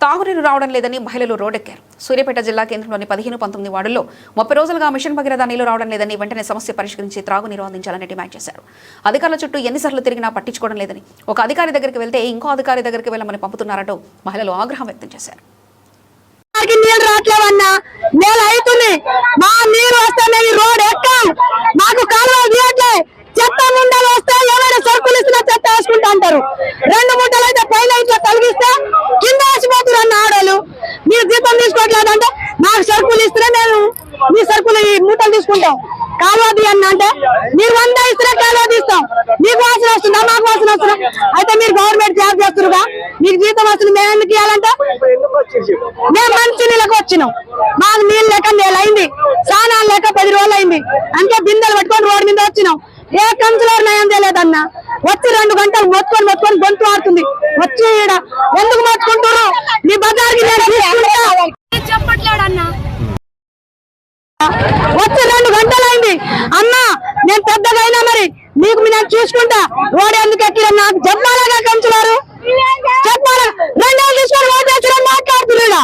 తాగునీరు రావడం లేదని మహిళలు రోడ్డెక్కారు. సూర్యాపేట జిల్లా కేంద్రంలోని 15-19 వార్డుల్లో 30 రోజులుగా మిషన్ భగీరథ నీళ్లు రావడం లేదని, వెంటనే సమస్య పరిష్కరించి త్రాగునీరు అందించాలని డిమాండ్ చేశారు. అధికారుల చుట్టూ ఎన్నిసార్లు తిరిగినా పట్టించుకోవడం లేదని, ఒక అధికారి దగ్గరికి వెళ్తే ఇంకో అధికారి దగ్గరికి వెళ్ళమని పంపుతున్నారంటూ మహిళలు ఆగ్రహం వ్యక్తం చేశారు. నీళ్ళు రావట్లేవన్నా, నెల అవుతుంది. మా నీరు వస్తే రోడ్ ఎక్కాం, మాకు కాలువలు తీయట్లే. చెత్త ముండలు వస్తే ఎవరైనా సరుకులు ఇస్తున్నా చెత్త వేసుకుంటా అంటారు. 2 మూటలు అయితే పైన ఇట్లా తొలగిస్తే కింద వేసిపోతున్నారు అన్న ఆడోళ్ళు. మీరు జీతం తీసుకోవట్లేదంటే మాకు సరుకులు ఇస్తే మేము మీ సరుకులు ఈ మూటలు తీసుకుంటాం. కాలువ తీయన్న అంటే మీరు 100 ఇస్తే కాలువ తీస్తాం. మీకు వాసన వస్తుందా, మాకు వాసన వస్తుందా? అయితే మీరు గవర్నమెంట్ జాబ్ చేస్తున్నారుగా, మీకు జీతం వస్తుంది. మేము ఎందుకు ఇవ్వాలంటే మేము మంచి నీళ్ళకి వచ్చినాం. మాకు నీళ్ళు లేక నెలైంది, స్నానాలు లేక 10 రోజులు అయింది. అంటే బిందెలు పెట్టుకొని రోడ్డు మీద వచ్చినాం. ఏ కౌన్సిలర్ నయం చేయలేదన్నా. వచ్చి 2 గంటలు మొత్తుకొని గొంతు ఆడుతుంది. వచ్చి ఎందుకు మొత్తుకుంటారు? మీ బజార్కి చెప్పట్లేడన్నా. వచ్చి 2 గంటలు అయింది. అన్నా నేను పెద్దగా అయినా మరి మీకు నేను చూసుకుంటా. రోడ్ ఎందుకు ఎక్కిన నాకు చెప్పాలగా కౌన్సిలర్, చెప్పాలా? 2 రోజులు తీసుకొని ఓటు వేసిన మాట్లాడుతున్నా.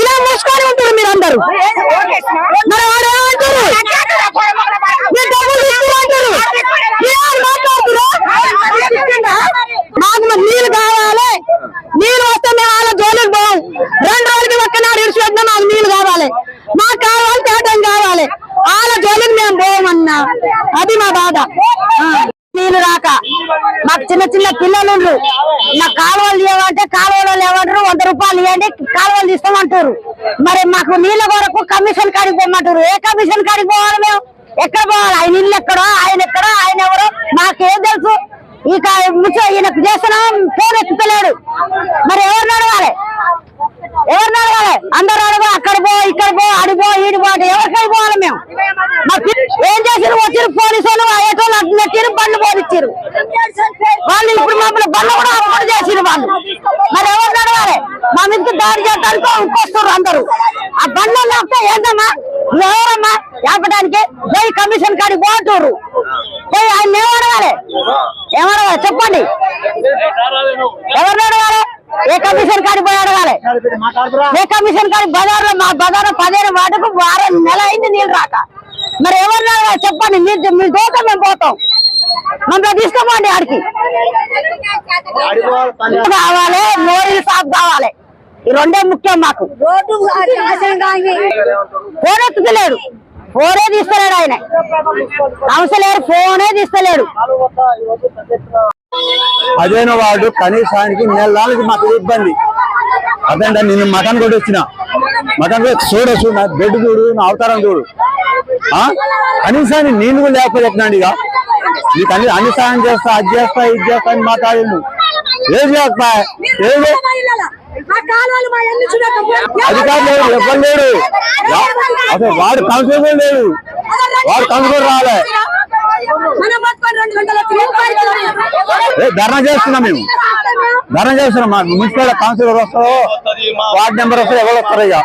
ఇలా మూసుకొని ఉంటారు మీరు అందరూ. మరి వాడు ఏమంటారు? మాకు నీళ్ళు కావాలి. నీళ్ళు వస్తే మేము వాళ్ళ జోలికి పోవాలి. 2 రోజులకి ఒక్కనాడు ఇడిచిపెట్టినా మాకు నీళ్ళు కావాలి. మాకు కావాలి, తేటం కావాలి. వాళ్ళ జోలికి మేము పోవమన్నా. అది మా బాధ. నీళ్ళు రాక మాకు చిన్న చిన్న పిల్లలు నాకు కాలువలు తీయమంటే కాలువలు లేవంటారు. 100 రూపాయలు ఇవ్వండి కాలువలు తీస్తామంటారు. మరి మాకు నీళ్ళ కొరకు కమిషన్ కాడికి పోమంటారు. ఏ కమిషన్ కాడికి పోవాలి? మేము ఎక్కడ పోవాలి? ఆయన ఇల్లు ఎక్కడో, ఆయన ఎక్కడో, ఆయన ఎవరో మాకేం తెలుసు? ఇక ఈయనకు చేసిన ఫోన్ ఎత్తుతలేడు. మరి ఎవరిని అడగాలి? అందరూ అడుగు. అక్కడ పో, ఇక్కడ పో, అడిపో, ఈడిపో అంటే ఎవరికై పోవాలి? మేము ఏం చేసారు? వచ్చారు పోలీసులు, అయ్యేటోళ్ళు అట్టిరు, బండ్లు పోనిచ్చారు వాళ్ళు. ఇప్పుడు మమ్మల్ని బండ్లు కూడా అప్పుడు చేసిరు వాళ్ళు. మరి ఎవరిని అడగాలి? మా మీదకి దాడి చేయడానికి ఇంకొస్తారు అందరూ. ఆ బండ్లు లేకపోతే ఏంటమ్మా? ఎవరమ్మా ఆపడానికి? పోయి కమిషన్ కాడికి పోతున్నారు. పోయి ఆయన ఏమడగాలి? చెప్పండి. ఎవరిని అడగాలి? ఏ కమిషన్ కాడికి పోయి అడగాలి? ఏ కమిషన్ కాడికి? బజార్లో మా బజార్ 15 వాటికి 6 నెల అయింది నీళ్ళు రాక. మరి ఎవరిని అడగాలి? చెప్పండి. మీ దోత మేము పోతాం. మమ్మల్ని తీసుకోమండి ఆడికి. కావాలి, మోరీ సాఫ్ కావాలి. ఈ 2 ముఖ్యం మాకు. ఫోన్ ఎత్తుతలేడు, ఫోనే తీస్తలేడు ఆయన. కౌన్సిలర్ ఫోనే తీస్తలేడు. అదేనో వాడు కనీసానికి నెలకి మాకు ఇబ్బంది. అదంటే నేను మటన్ కూడా వచ్చిన మటన్ చూడొచ్చు, నా బెడ్ చూడు, నా అవతారం చూడు. కనీసాన్ని నీళ్ళు కూడా లేకపోతే ఎట్లండి? ఇక నీకు అన్ని సాయం చేస్తా, అది చేస్తా, ఇది చేస్తా అని మాట్లాడిండు. ఏం చేస్తా? ఏది అధికారులు ఎవ్వరు లేడు. అసలు వాడు కౌన్సిలర్ లేడు, వాడు కౌన్సిలర్ రాలే. ధర్నా చేస్తున్నాం, మేము ధర్నా చేస్తున్నాం. మా మున్సిపల్ కౌన్సిలర్ వస్తారో, వార్డు మెంబర్ వస్తారో, ఎవరు వస్తారో ఇక